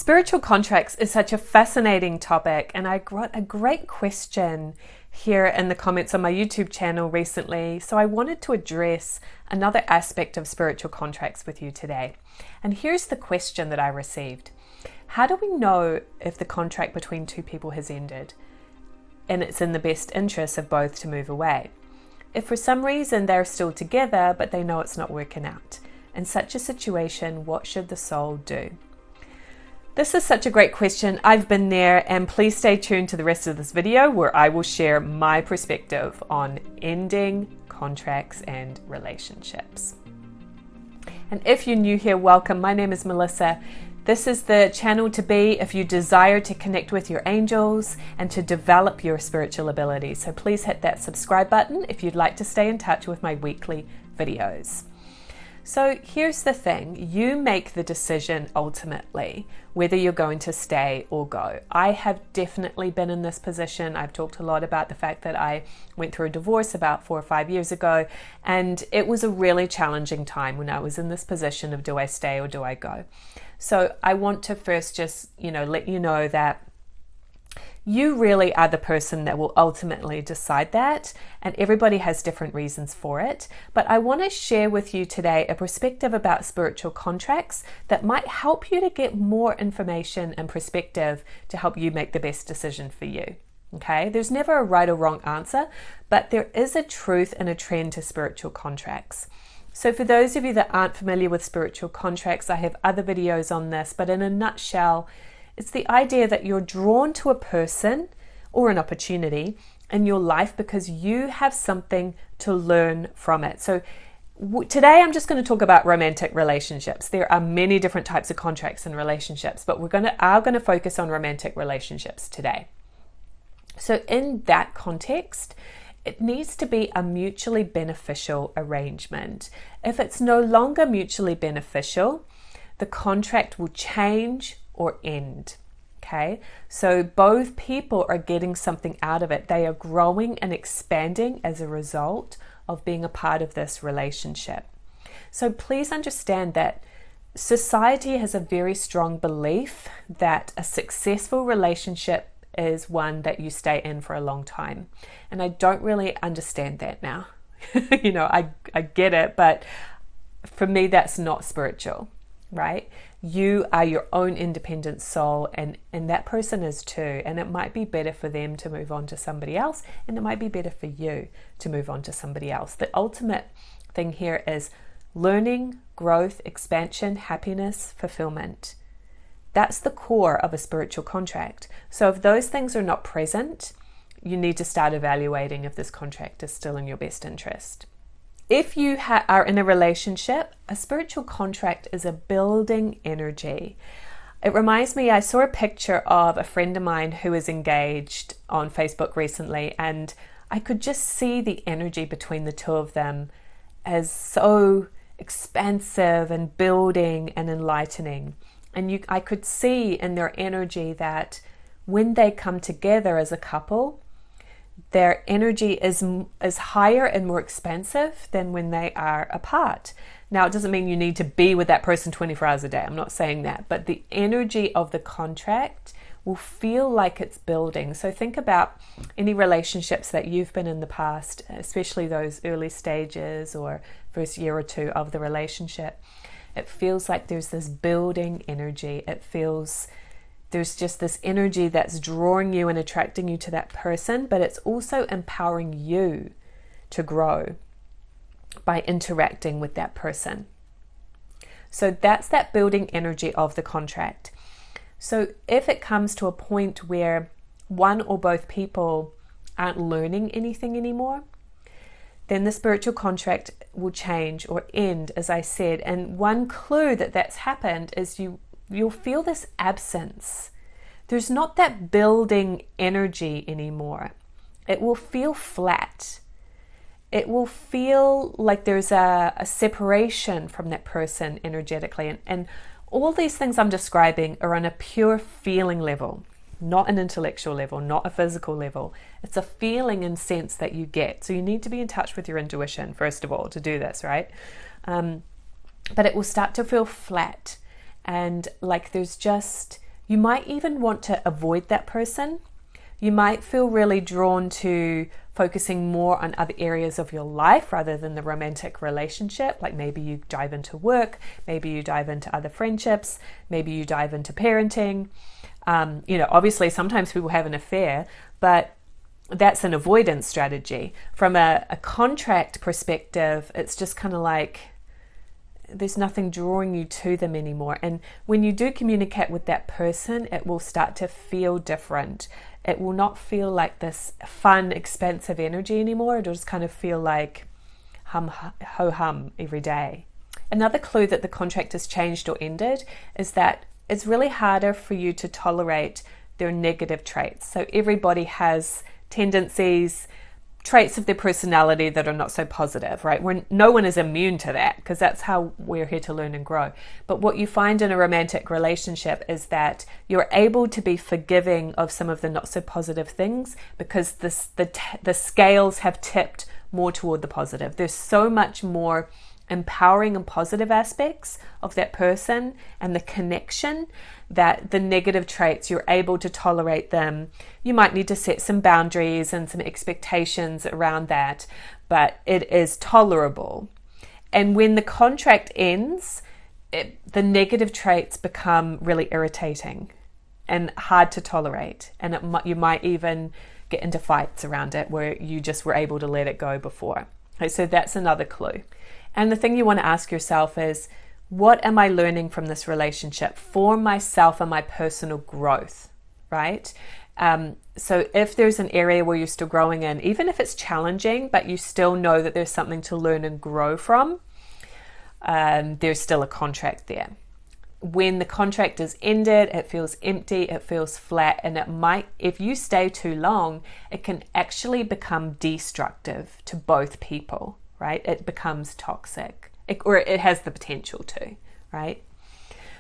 Spiritual contracts is such a fascinating topic, and I got a great question here in the comments on my YouTube channel recently, so I wanted to address another aspect of spiritual contracts with you today. And here's the question that I received. How do we know if the contract between two people has ended and it's in the best interest of both to move away? If for some reason they're still together but they know it's not working out, in such a situation, what should the soul do? This is such a great question. I've been there, and please stay tuned to the rest of this video where I will share my perspective on ending contracts and relationships. And if you're new here, welcome. My name is Melissa. This is the channel to be if you desire to connect with your angels and to develop your spiritual abilities. So please hit that subscribe button if you'd like to stay in touch with my weekly videos. So here's the thing, you make the decision ultimately whether you're going to stay or go. I have definitely been in this position. I've talked a lot about the fact that I went through a divorce about 4 or 5 years ago, and it was a really challenging time when I was in this position of do I stay or do I go? So I want to first just, let you know that you really are the person that will ultimately decide that, and everybody has different reasons for it. But I want to share with you today a perspective about spiritual contracts that might help you to get more information and perspective to help you make the best decision for you. Okay, there's never a right or wrong answer, but there is a truth and a trend to spiritual contracts. So for those of you that aren't familiar with spiritual contracts, I have other videos on this, but in a nutshell, it's the idea that you're drawn to a person or an opportunity in your life because you have something to learn from it. So today I'm just going to talk about romantic relationships. There are many different types of contracts and relationships, but we're going to focus on romantic relationships today. So in that context, it needs to be a mutually beneficial arrangement. If it's no longer mutually beneficial, the contract will change or end. Okay, so both people are getting something out of it. They are growing and expanding as a result of being a part of this relationship. So please understand that society has a very strong belief that a successful relationship is one that you stay in for a long time. And I don't really understand that now. I get it, but for me, that's not spiritual, right? You are your own independent soul, and that person is too. And it might be better for them to move on to somebody else, and it might be better for you to move on to somebody else. The ultimate thing here is learning, growth, expansion, happiness, fulfillment. That's the core of a spiritual contract. So if those things are not present, you need to start evaluating if this contract is still in your best interest. If you are in a relationship, a spiritual contract is a building energy. It reminds me, I saw a picture of a friend of mine who was engaged on Facebook recently, and I could just see the energy between the two of them as so expansive and building and enlightening. And I could see in their energy that when they come together as a couple, their energy is higher and more expansive than when they are apart. Now, it doesn't mean you need to be with that person 24 hours a day. I'm not saying that. But the energy of the contract will feel like it's building. So think about any relationships that you've been in the past, especially those early stages or first year or two of the relationship. It feels like there's this building energy. It feels there's just this energy that's drawing you and attracting you to that person, but it's also empowering you to grow by interacting with that person. So that's that building energy of the contract. So if it comes to a point where one or both people aren't learning anything anymore, then the spiritual contract will change or end, as I said. And one clue that that's happened is you'll feel this absence. There's not that building energy anymore. It will feel flat. It will feel like there's a separation from that person energetically. And all these things I'm describing are on a pure feeling level, not an intellectual level, not a physical level. It's a feeling and sense that you get. So you need to be in touch with your intuition, first of all, to do this, right? But it will start to feel flat and like there's just, You might even want to avoid that person. You might feel really drawn to focusing more on other areas of your life rather than the romantic relationship. Like maybe you dive into work, maybe you dive into other friendships, maybe you dive into parenting. Obviously sometimes people have an affair, but that's an avoidance strategy. From a contract perspective, it's just kind of like there's nothing drawing you to them anymore. And when you do communicate with that person, it will start to feel different. It will not feel like this fun, expansive energy anymore. It'll just kind of feel like ho-hum every day. Another clue that the contract has changed or ended is that it's really harder for you to tolerate their negative traits. So everybody has tendencies, traits of their personality that are not so positive, right? No one is immune to that, because that's how we're here to learn and grow. But what you find in a romantic relationship is that you're able to be forgiving of some of the not so positive things because the scales have tipped more toward the positive. There's so much more empowering and positive aspects of that person and the connection that the negative traits, you're able to tolerate them. You might need to set some boundaries and some expectations around that, but it is tolerable. And when the contract ends, the negative traits become really irritating and hard to tolerate. And you might even get into fights around it where you just were able to let it go before. Okay, so that's another clue. And the thing you want to ask yourself is, what am I learning from this relationship for myself and my personal growth, right? So if there's an area where you're still growing in, even if it's challenging, but you still know that there's something to learn and grow from, there's still a contract there. When the contract is ended, it feels empty, it feels flat, and it might, if you stay too long, it can actually become destructive to both people, right? It becomes toxic, or it has the potential to, right?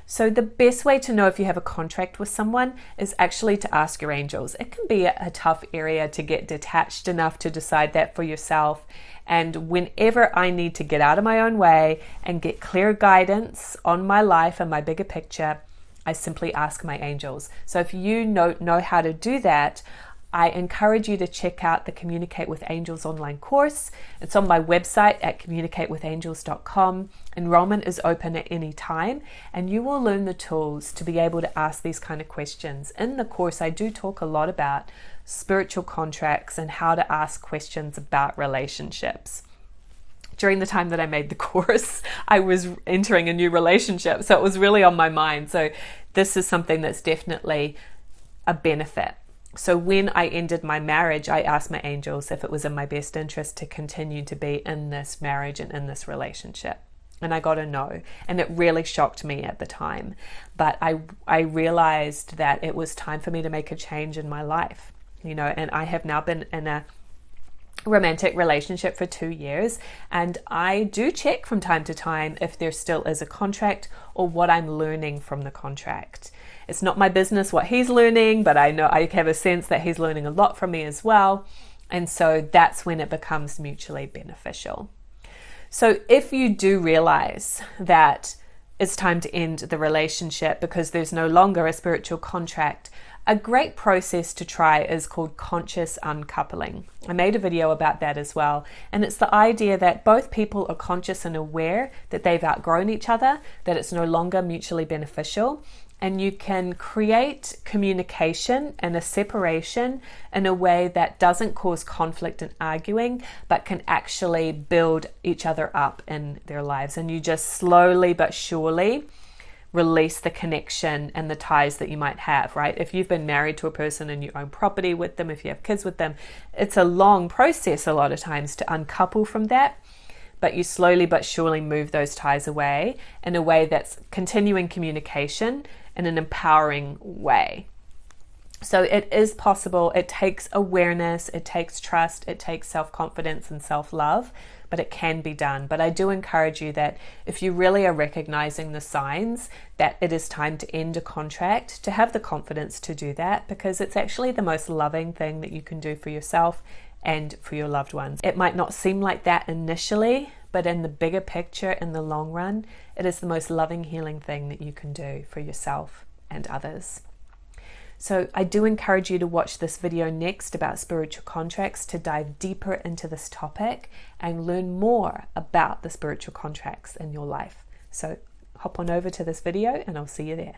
So the best way to know if you have a contract with someone is actually to ask your angels. It can be a tough area to get detached enough to decide that for yourself. And whenever I need to get out of my own way and get clear guidance on my life and my bigger picture, I simply ask my angels. So if you know how to do that, I encourage you to check out the Communicate with Angels online course. It's on my website at communicatewithangels.com. Enrollment is open at any time, and you will learn the tools to be able to ask these kind of questions. In the course, I do talk a lot about spiritual contracts and how to ask questions about relationships. During the time that I made the course, I was entering a new relationship, so it was really on my mind. So this is something that's definitely a benefit. So when I ended my marriage, I asked my angels if it was in my best interest to continue to be in this marriage and in this relationship. And I got a no. And it really shocked me at the time. But I realized that it was time for me to make a change in my life. And I have now been in a romantic relationship for 2 years, and I do check from time to time if there still is a contract or what I'm learning from the contract. It's not my business what he's learning, but I know I have a sense that he's learning a lot from me as well, and so that's when it becomes mutually beneficial. So if you do realize that it's time to end the relationship because there's no longer a spiritual contract, a great process to try is called conscious uncoupling. I made a video about that as well. And it's the idea that both people are conscious and aware that they've outgrown each other, that it's no longer mutually beneficial. And you can create communication and a separation in a way that doesn't cause conflict and arguing, but can actually build each other up in their lives. And you just slowly but surely release the connection and the ties that you might have, right? If you've been married to a person and you own property with them, if you have kids with them, it's a long process a lot of times to uncouple from that, but you slowly but surely move those ties away in a way that's continuing communication in an empowering way. So it is possible. It takes awareness, it takes trust, it takes self-confidence and self-love, but it can be done. But I do encourage you that if you really are recognizing the signs that it is time to end a contract, to have the confidence to do that, because it's actually the most loving thing that you can do for yourself and for your loved ones. It might not seem like that initially, but in the bigger picture, in the long run, it is the most loving, healing thing that you can do for yourself and others. So I do encourage you to watch this video next about spiritual contracts to dive deeper into this topic and learn more about the spiritual contracts in your life. So hop on over to this video and I'll see you there.